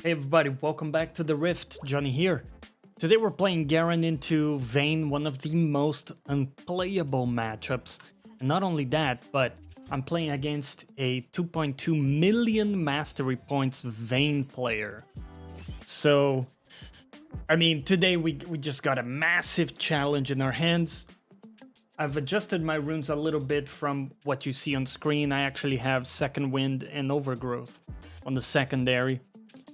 Hey everybody, welcome back to the Rift, Johnny here. Today we're playing Garen into Vayne, one of the most unplayable matchups. And not only that, but I'm playing against a 2.2 million mastery points Vayne player. So, I mean, today we just got a massive challenge in our hands. I've adjusted my runes a little bit from what you see on screen. I actually have Second Wind and Overgrowth on the secondary.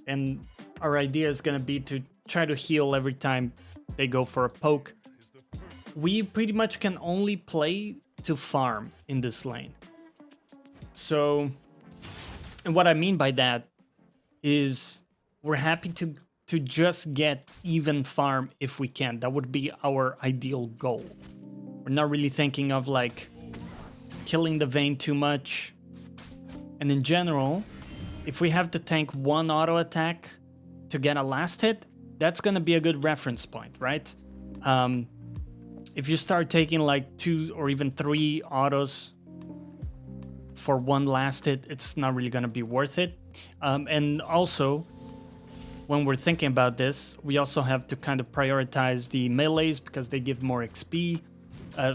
And our idea is going to be to try to heal every time they go for a poke. We pretty much can only play to farm in this lane. So, and what I mean by that is we're happy to just get even farm if we can. That would be our ideal goal. We're not really thinking of like killing the Vayne too much. And in general, if we have to tank one auto attack to get a last hit, that's gonna be a good reference point, right? If you start taking like 2 or even 3 autos for one last hit, it's not really gonna be worth it. And also, when we're thinking about this, we also have to kind of prioritize the melees because they give more XP.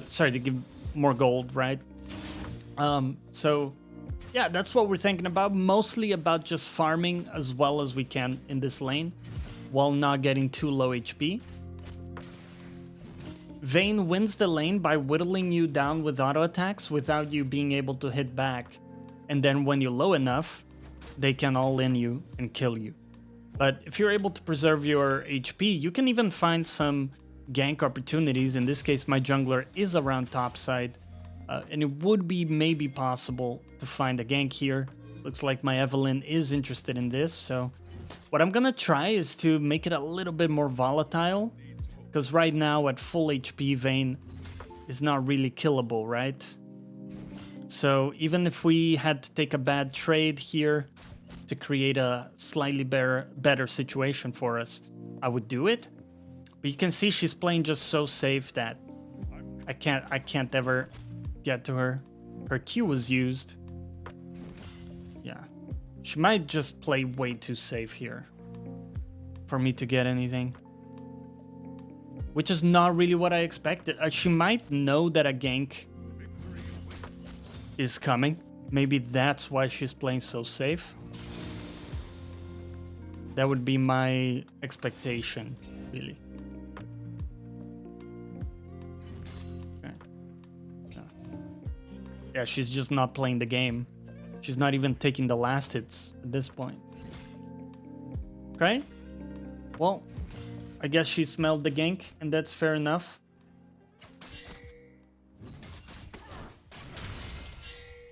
Sorry, they give more gold, right? So yeah, that's what we're thinking about. Mostly about just farming as well as we can in this lane while not getting too low HP. Vayne wins the lane by whittling you down with auto attacks without you being able to hit back. And then when you're low enough, they can all in you and kill you. But if you're able to preserve your HP, you can even find some gank opportunities. In this case, my jungler is around top side. And it would be maybe possible to find a gank here. Looks like my Evelyn is interested in this. So what I'm gonna try is to make it a little bit more volatile. Because right now at full HP, Vayne is not really killable, right? So even if we had to take a bad trade here to create a slightly better situation for us, I would do it. But you can see she's playing just so safe that I can't ever get to her. Her Q was used. Yeah. She might just play way too safe here for me to get anything. Which is not really what I expected. She might know that a gank is coming. Maybe that's why she's playing so safe. That would be my expectation, really. Yeah, she's just not playing the game. She's not even taking the last hits at this point. Okay. Well, I guess she smelled the gank, and that's fair enough.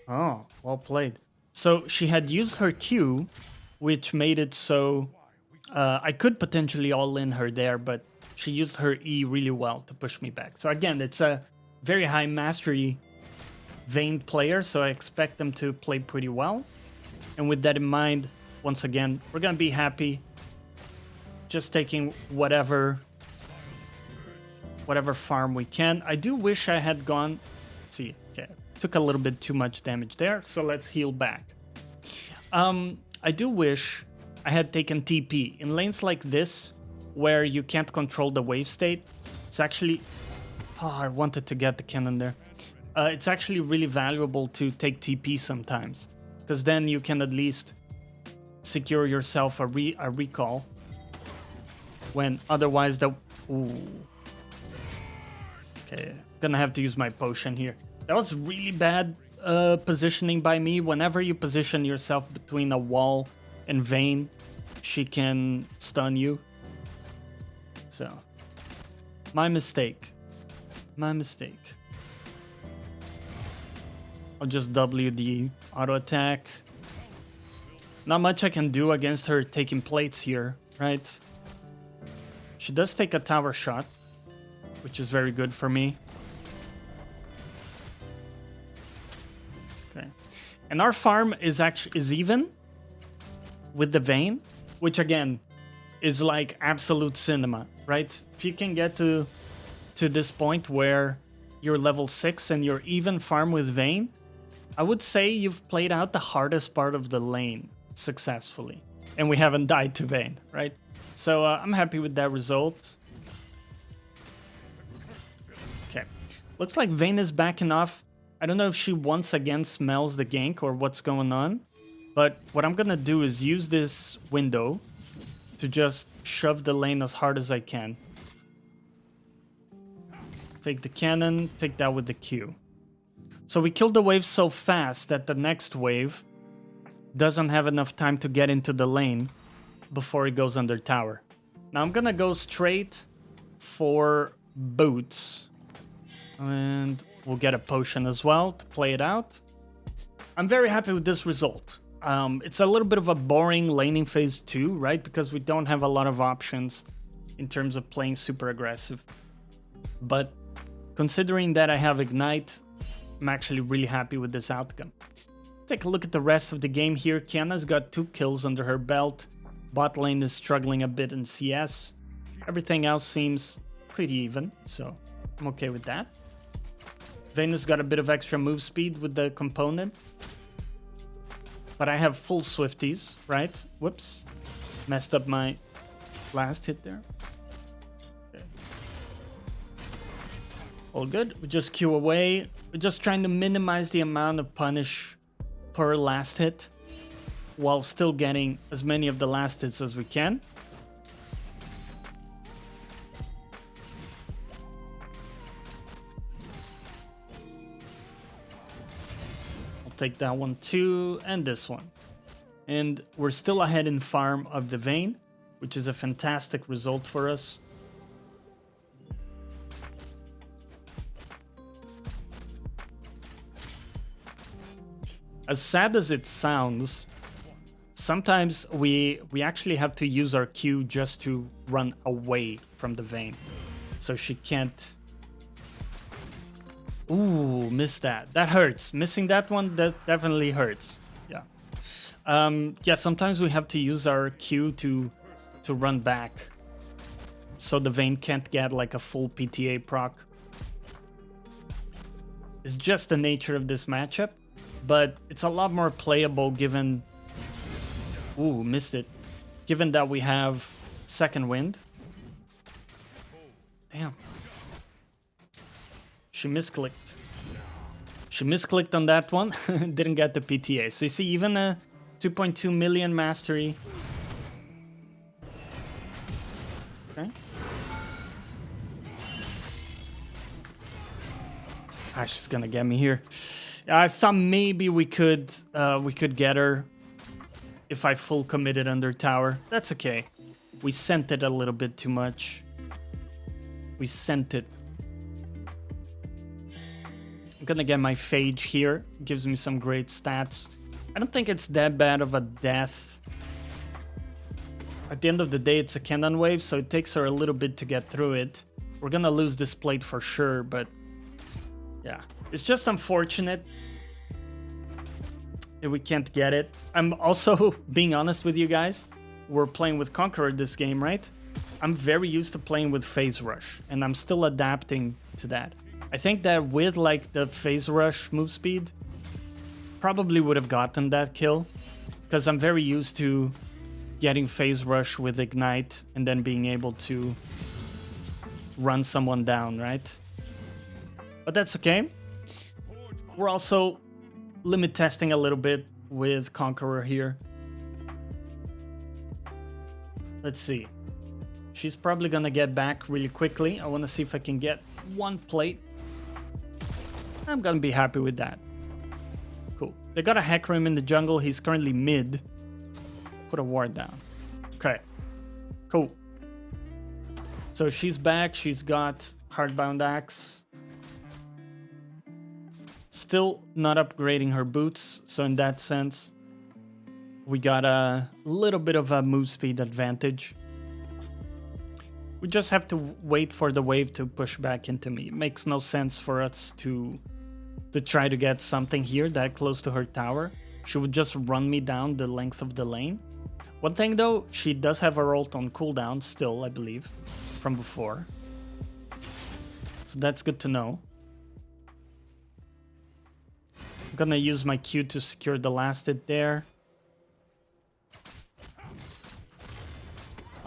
Oh, well played. So she had used her Q, which made it so I could potentially all-in her there, but she used her E really well to push me back. So again, it's a very high mastery Vayne player, so I expect them to play pretty well. And with that in mind, once again, we're gonna be happy just taking whatever farm we can. I do wish I had gone... See, okay, took a little bit too much damage there, so let's heal back. I do wish I had taken TP. In lanes like this, where you can't control the wave state, it's actually... Oh, I wanted to get the cannon there. It's actually really valuable to take TP sometimes, because then you can at least secure yourself a recall, when otherwise the... Ooh. Okay, gonna have to use my potion here. That was really bad positioning by me. Whenever you position yourself between a wall and Vayne, she can stun you. So, my mistake. My mistake. I'll just W the auto attack. Not much I can do against her taking plates here, right? She does take a tower shot, which is very good for me. Okay. And our farm is even with the Vayne, which again is like absolute cinema, right? If you can get to this point where you're level 6 and you're even farm with Vayne, I would say you've played out the hardest part of the lane successfully. and we haven't died to Vayne, right? So I'm happy with that result. Okay, looks like Vayne is backing off. I don't know if she once again smells the gank or what's going on, but what I'm gonna do is use this window to just shove the lane as hard as I can. Take the cannon, take that with the Q. So we killed the wave so fast that the next wave doesn't have enough time to get into the lane before it goes under tower. Now I'm gonna go straight for boots. And we'll get a potion as well to play it out. I'm very happy with this result. It's a little bit of a boring laning phase 2, right? Because we don't have a lot of options in terms of playing super aggressive. But considering that I have Ignite, I'm actually really happy with this outcome. Take a look at the rest of the game here. Kiana's got 2 kills under her belt. Bot lane is struggling a bit in CS. Everything else seems pretty even, so I'm okay with that. Vayne has got a bit of extra move speed with the component. But I have full swifties, right? Whoops. Messed up my last hit there. Okay. All good. We just Q away. We're just trying to minimize the amount of punish per last hit while still getting as many of the last hits as we can. Take that one too, and this one. And we're still ahead in farm of the Vayne, which is a fantastic result for us. As sad as it sounds, sometimes we actually have to use our Q just to run away from the Vayne. So she can't... Ooh, missed that. That hurts. Missing that one, that definitely hurts. Yeah. Yeah, sometimes we have to use our Q to run back. So the Vayne can't get like a full PTA proc. It's just the nature of this matchup. But it's a lot more playable given... Ooh, missed it. Given that we have second wind. Damn. She misclicked. She misclicked on that one. Didn't get the PTA. So you see, even a 2.2 million mastery. Okay. Ah, she's gonna get me here. I thought maybe we could get her if I full committed under tower. That's okay. We sent it a little bit too much. We sent it. I'm gonna get my Phage here. Gives me some great stats. I don't think it's that bad of a death. At the end of the day, it's a cannon wave, so it takes her a little bit to get through it. We're gonna lose this plate for sure, but yeah. It's just unfortunate that we can't get it. I'm also being honest with you guys. We're playing with Conqueror this game, right? I'm very used to playing with Phase Rush, and I'm still adapting to that. I think that with like the Phase Rush move speed, probably would have gotten that kill, because I'm very used to getting Phase Rush with Ignite and then being able to run someone down, right? But that's okay. We're also limit testing a little bit with Conqueror here. Let's see. She's probably gonna get back really quickly. I want to see if I can get one plate. I'm gonna be happy with that. Cool. They got a Hecarim in the jungle. He's currently mid. Put a ward down. Okay. Cool. So she's back. She's got Hardbound Axe. Still not upgrading her boots. So in that sense, we got a little bit of a move speed advantage. We just have to wait for the wave to push back into me. It makes no sense for us to try to get something here that close to her tower. She would just run me down the length of the lane. One thing though, she does have her ult on cooldown still, I believe, from before. So that's good to know. I'm gonna use my Q to secure the last hit there.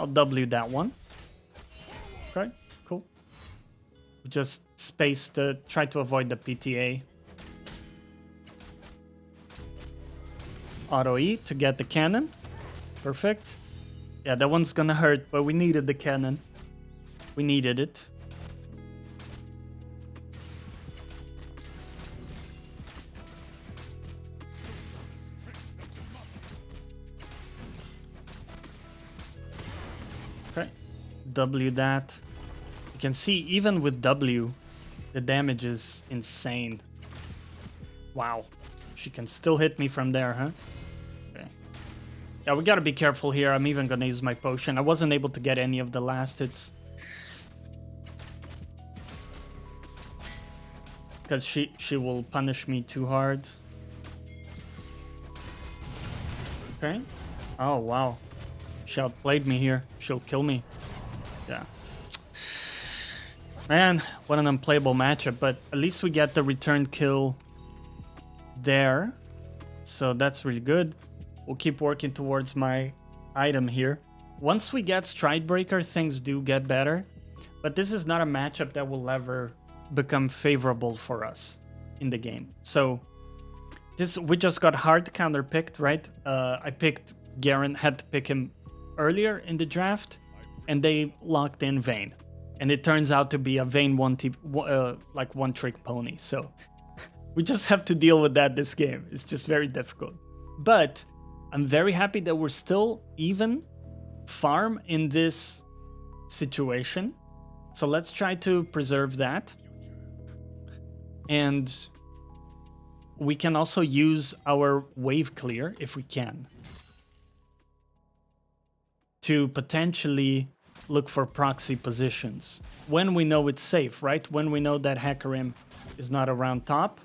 I'll W that one. Okay, cool. Just space to try to avoid the PTA. Auto E to get the cannon. Perfect. Yeah, that one's gonna hurt, but we needed the cannon. We needed it. Okay, W that. You can see even with W, the damage is insane. Wow, she can still hit me from there, huh? Okay. Yeah, we gotta be careful here. I'm even gonna use my potion. I wasn't able to get any of the last hits. Because she will punish me too hard. Okay. Oh, wow. She outplayed me here. She'll kill me. Yeah. Man, what an unplayable matchup. But at least we get the return kill there. So that's really good. We'll keep working towards my item here. Once we get Stridebreaker, things do get better. But this is not a matchup that will ever become favorable for us in the game. So we just got hard counter picked, right? I picked Garen, had to pick him earlier in the draft, and they locked in Vayne. And it turns out to be a Vayne like one trick pony. So we just have to deal with that this game. It's just very difficult. But I'm very happy that we're still even farm in this situation. So let's try to preserve that. And we can also use our wave clear, if we can, to potentially look for proxy positions when we know it's safe, right? When we know that Hecarim is not around top.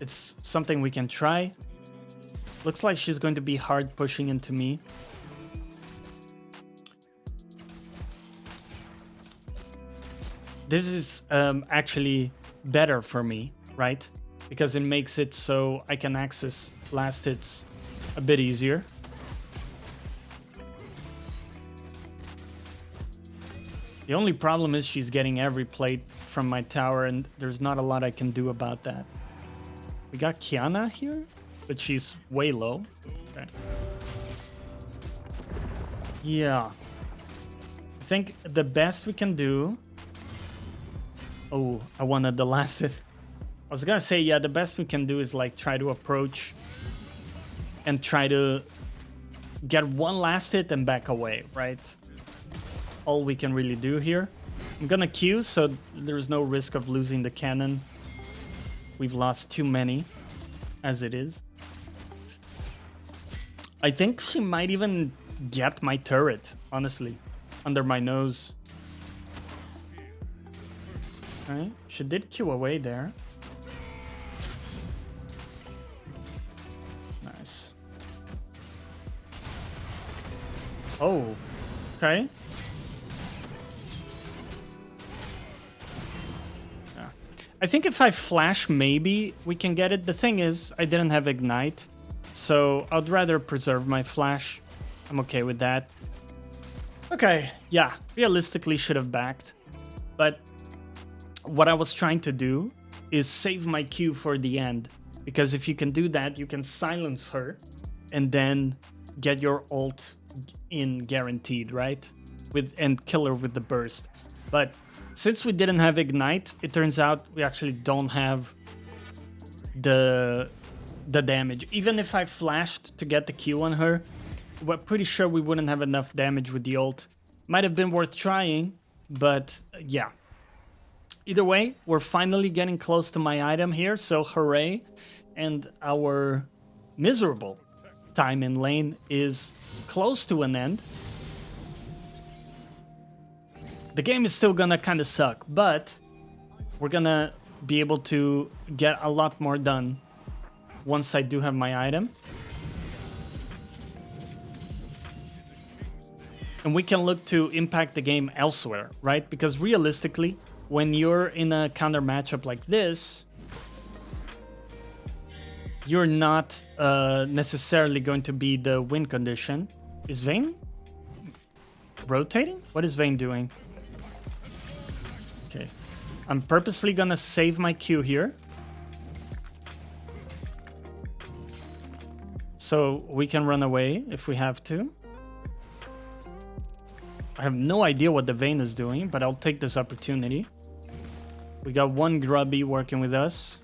It's something we can try. Looks like she's going to be hard pushing into me. This is actually better for me, right? Because it makes it so I can access last hits a bit easier. The only problem is she's getting every plate from my tower, and there's not a lot I can do about that. We got Kiana here, but she's way low. Okay. Yeah. I think the best we can do... Oh, I wanted the last hit. I was gonna say, yeah, the best we can do is like try to approach and try to get one last hit and back away, right? All we can really do here. I'm gonna queue so there's no risk of losing the cannon. We've lost too many as it is. I think she might even get my turret, honestly, under my nose. Okay, she did queue away there. Nice. Oh, okay. Yeah. I think if I flash, maybe we can get it. The thing is, I didn't have Ignite, so I'd rather preserve my flash. I'm okay with that. Okay, yeah, realistically should have backed, but what I was trying to do is save my Q for the end, because if you can do that, you can silence her and then get your ult in guaranteed, right? And kill her with the burst. But since we didn't have Ignite, it turns out we actually don't have the damage. Even if I flashed to get the Q on her, we're pretty sure we wouldn't have enough damage with the ult. Might have been worth trying, but yeah. Either way, we're finally getting close to my item here, so hooray. And our miserable time in lane is close to an end. The game is still gonna kind of suck, but we're gonna be able to get a lot more done once I do have my item. And we can look to impact the game elsewhere, right? Because realistically, when you're in a counter matchup like this, you're not necessarily going to be the win condition. Is Vayne rotating? What is Vayne doing? Okay. I'm purposely gonna save my Q here. So we can run away if we have to. I have no idea what the Vayne is doing, but I'll take this opportunity. We got one grubby working with us.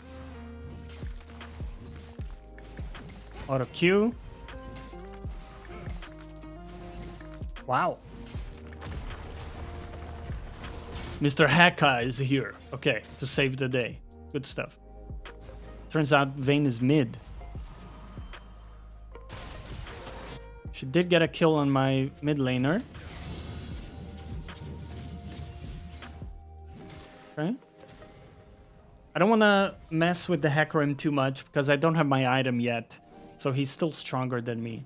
Auto Q. Wow. Mr. Haka is here. Okay, to save the day. Good stuff. Turns out Vayne is mid. She did get a kill on my mid laner. Okay. I don't want to mess with the Hecarim too much because I don't have my item yet. So he's still stronger than me.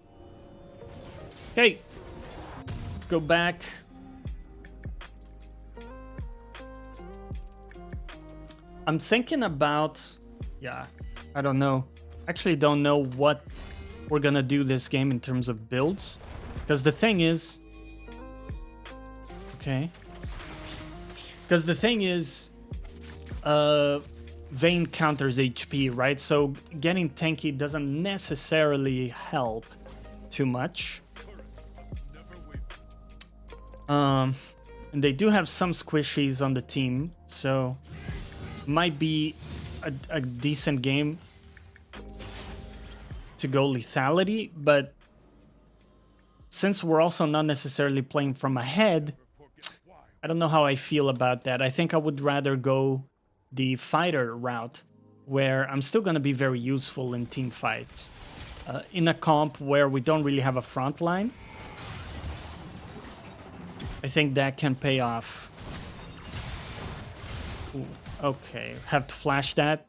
Okay. Let's go back. I'm thinking about... Yeah, I don't know. Actually don't know what we're gonna do this game in terms of builds. Because the thing is... Okay. Because the thing is... Vayne counters HP, right? So getting tanky doesn't necessarily help too much. And they do have some squishies on the team, so might be a decent game to go lethality, but since we're also not necessarily playing from ahead, I don't know how I feel about that. I think I would rather go the fighter route, where I'm still going to be very useful in team fights. In a comp where we don't really have a front line, I think that can pay off. Ooh, okay, have to flash that.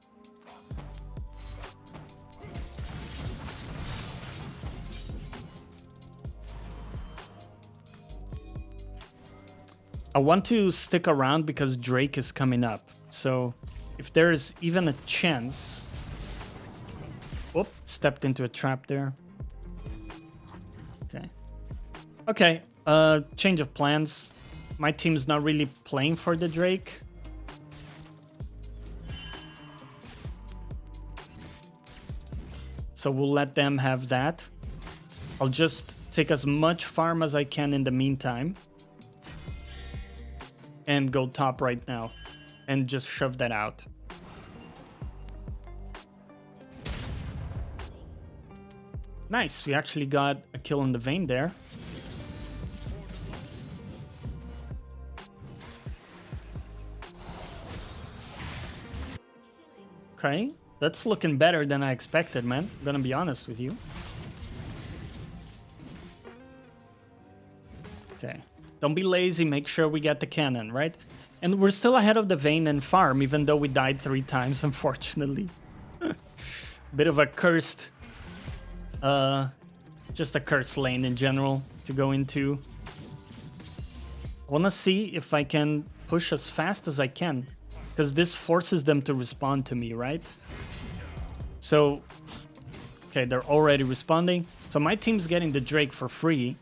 I want to stick around because Drake is coming up. So if there is even a chance... Whoop, stepped into a trap there. Okay. Okay, change of plans. My team's not really playing for the Drake. So we'll let them have that. I'll just take as much farm as I can in the meantime. And go top right now. And just shove that out. Nice, we actually got a kill on the Vayne there. Okay, that's looking better than I expected, man. I'm gonna be honest with you. Okay, don't be lazy, make sure we get the cannon, right? And we're still ahead of the Vayne and farm, even though we died 3 times, unfortunately. Bit of a cursed... just a cursed lane in general to go into. I wanna see if I can push as fast as I can, because this forces them to respond to me, right? So, okay, they're already responding. So my team's getting the Drake for free,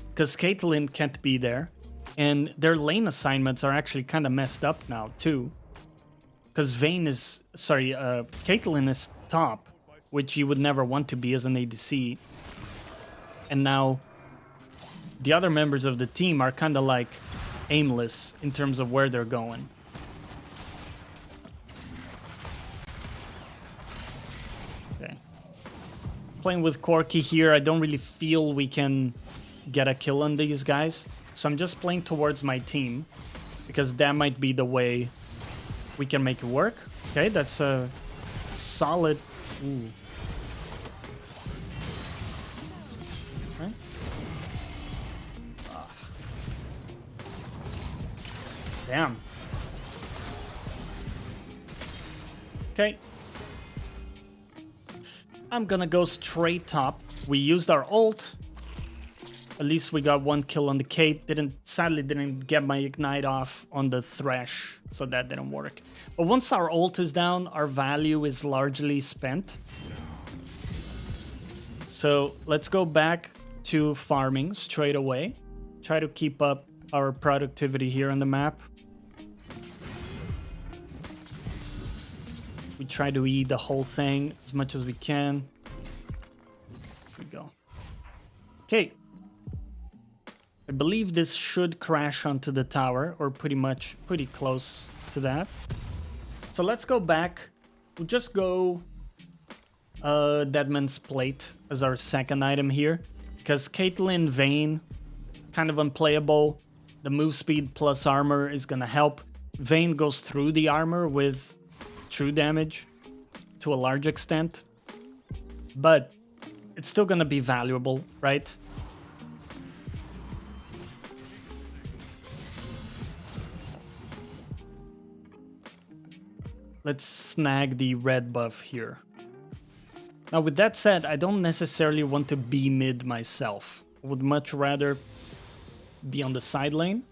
because Caitlyn can't be there. And their lane assignments are actually kind of messed up now, too. Because Vayne is... Sorry, Caitlyn is top, which you would never want to be as an ADC. And now the other members of the team are kind of like aimless in terms of where they're going. Okay. Playing with Corki here, I don't really feel we can get a kill on these guys. So I'm just playing towards my team, because that might be the way we can make it work. Okay, that's a solid... Ooh. Okay. Damn. Okay. I'm gonna go straight top. We used our ult. At least we got 1 kill on the Kate. Sadly didn't get my ignite off on the Thresh, so that didn't work. But once our ult is down, our value is largely spent. So let's go back to farming straight away. Try to keep up our productivity here on the map. We try to eat the whole thing as much as we can. Here we go. Okay. I believe this should crash onto the tower, or pretty close to that. So let's go back. We'll just go Deadman's Plate as our second item here. Because Caitlyn, Vayne, kind of unplayable. The move speed plus armor is gonna help. Vayne goes through the armor with true damage to a large extent. But it's still gonna be valuable, right? Let's snag the red buff here. Now, with that said, I don't necessarily want to be mid myself. I would much rather be on the side lane.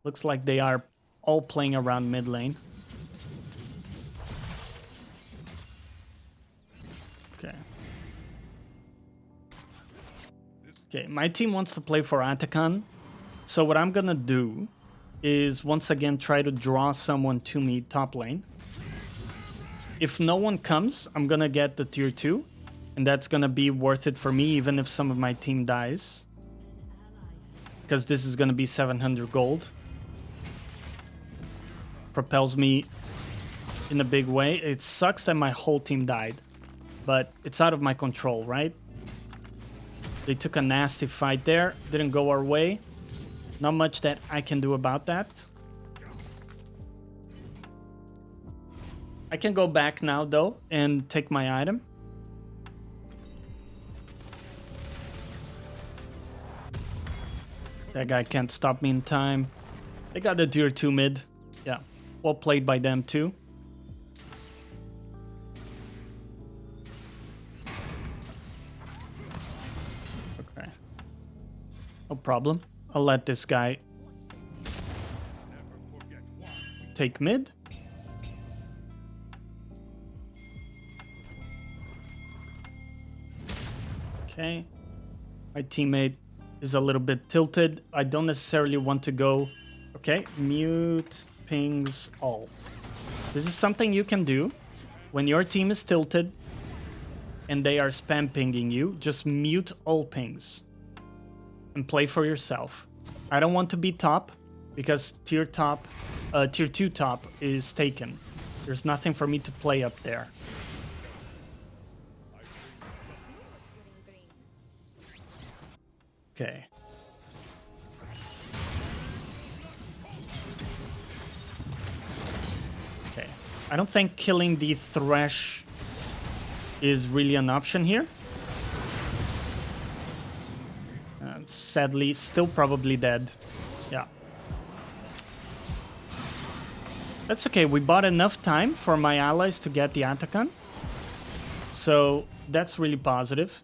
Looks like they are all playing around mid lane. Okay. Okay, my team wants to play for Atakan. So what I'm gonna do is once again try to draw someone to me top lane. If no one comes, I'm gonna get the tier 2. And that's gonna be worth it for me even if some of my team dies. Because this is gonna be 700 gold. Propels me in a big way. It sucks that my whole team died. But it's out of my control, right? They took a nasty fight there. Didn't go our way. Not much that I can do about that. I can go back now, though, and take my item. That guy can't stop me in time. They got the tier 2 mid. Yeah, well played by them, too. No problem. I'll let this guy take mid. Okay. My teammate is a little bit tilted. I don't necessarily want to go... Okay, mute pings all. This is something you can do when your team is tilted and they are spam pinging you. Just mute all pings. And play for yourself. I don't want to be top because tier 2 top is taken. There's nothing for me to play up there. Okay. Okay. I don't think killing the Thresh is really an option here. Sadly, still probably dead. Yeah. That's okay. We bought enough time for my allies to get the Atakan. So that's really positive.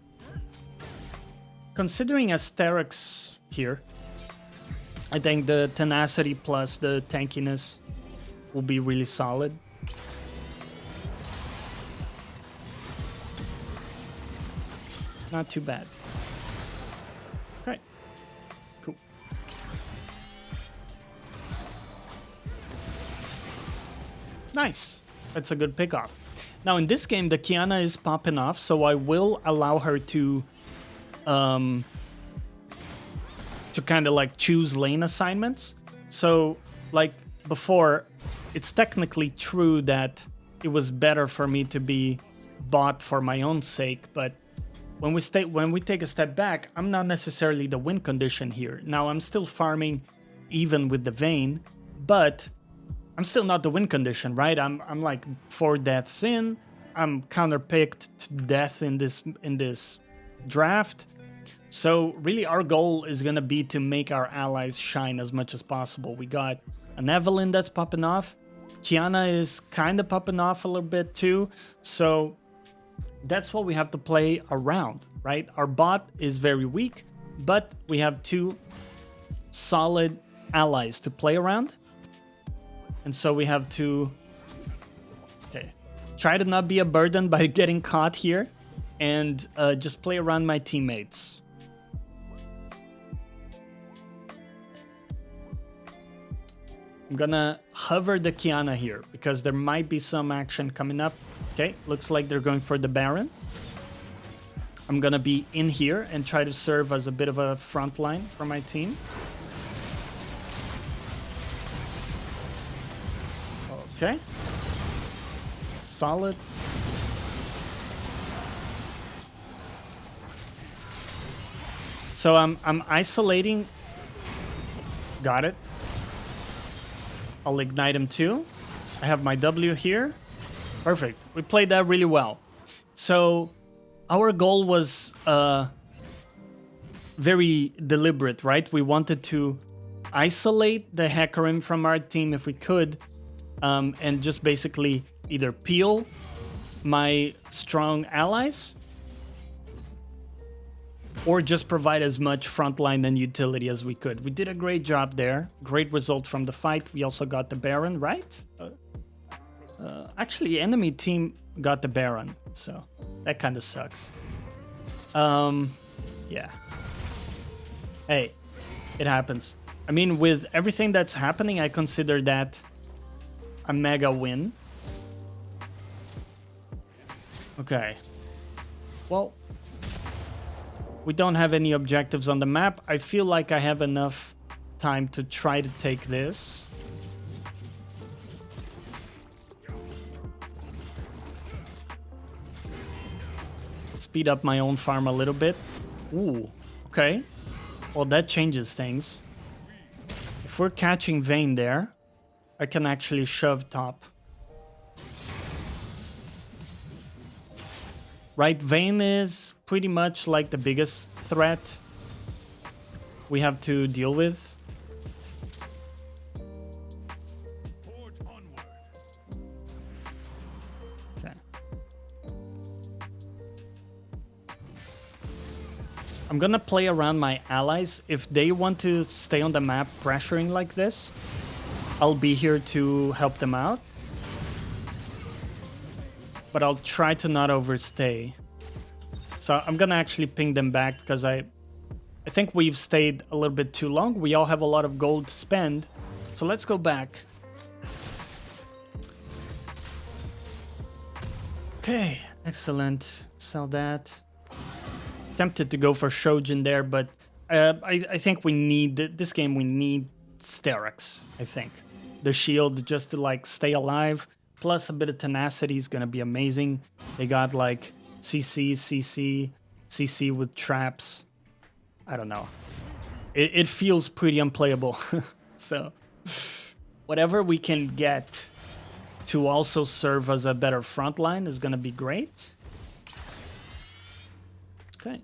Considering a steraks here, I think the tenacity plus the tankiness will be really solid. Not too bad. Okay, cool. Nice. That's a good pickoff. Now in this game, the Kiana is popping off, so I will allow her to kind of like choose lane assignments. So like before, it's technically true that it was better for me to be bot for my own sake, but when we take a step back, I'm not necessarily the win condition here. Now I'm still farming even with the Vayne, but I'm still not the win condition, right? I'm like 4 deaths in. I'm counterpicked to death in this draft. So really our goal is gonna be to make our allies shine as much as possible. We got an Evelynn that's popping off. Kiana is kind of popping off a little bit too. So that's what we have to play around, right? Our bot is very weak, but we have 2 solid allies to play around. And so we have to... Okay. try to not be a burden by getting caught here, and just play around my teammates. I'm gonna hover the Kiana here because there might be some action coming up. Okay, looks like they're going for the Baron. I'm gonna be in here and try to serve as a bit of a front line for my team. Okay. Solid. So I'm isolating. Got it. I'll ignite him too. I have my W here. Perfect. We played that really well. So our goal was very deliberate, right? We wanted to isolate the Hecarim from our team if we could, and just basically either peel my strong allies or just provide as much frontline and utility as we could. We did a great job there. Great result from the fight. We also got the Baron, right? Actually, enemy team got the Baron, so that kind of sucks. Yeah. Hey, it happens. I mean, with everything that's happening, I consider that a mega win. Okay. Well, we don't have any objectives on the map. I feel like I have enough time to try to take this. Speed up my own farm a little bit. Ooh, okay. Well, that changes things. If we're catching Vayne there, I can actually shove top. Right, Vayne is pretty much like the biggest threat we have to deal with. Okay. I'm gonna play around my allies. If they want to stay on the map pressuring like this, I'll be here to help them out. But I'll try to not overstay. So I'm gonna actually ping them back because I think we've stayed a little bit too long. We all have a lot of gold to spend. So let's go back. Okay, excellent. Sell that. Tempted to go for Shojin there, but I think we need, this game we need steraks, I think. The shield just to like stay alive. Plus a bit of tenacity is going to be amazing. They got like CC with traps. I don't know. It feels pretty unplayable. So whatever we can get to also serve as a better front line is going to be great. Okay.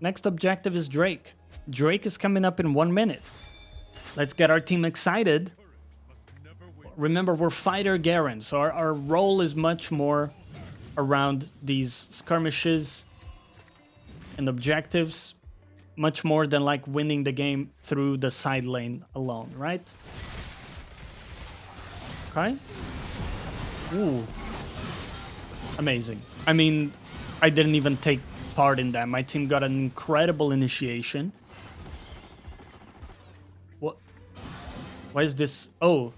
Next objective is Drake. Drake is coming up in 1 minute. Let's get our team excited. Remember, we're fighter Garen, so our role is much more around these skirmishes and objectives, much more than like winning the game through the side lane alone, right? Okay. Ooh. Amazing. I mean, I didn't even take part in that. My team got an incredible initiation. What? Why is this? Oh.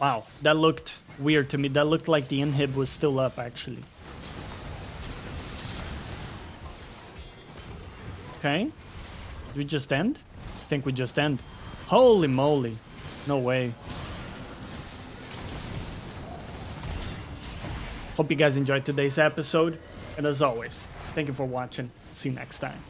Wow, that looked weird to me. That looked like the inhib was still up, actually. Okay. Did we just end? I think we just end. Holy moly. No way. Hope you guys enjoyed today's episode. And as always, thank you for watching. See you next time.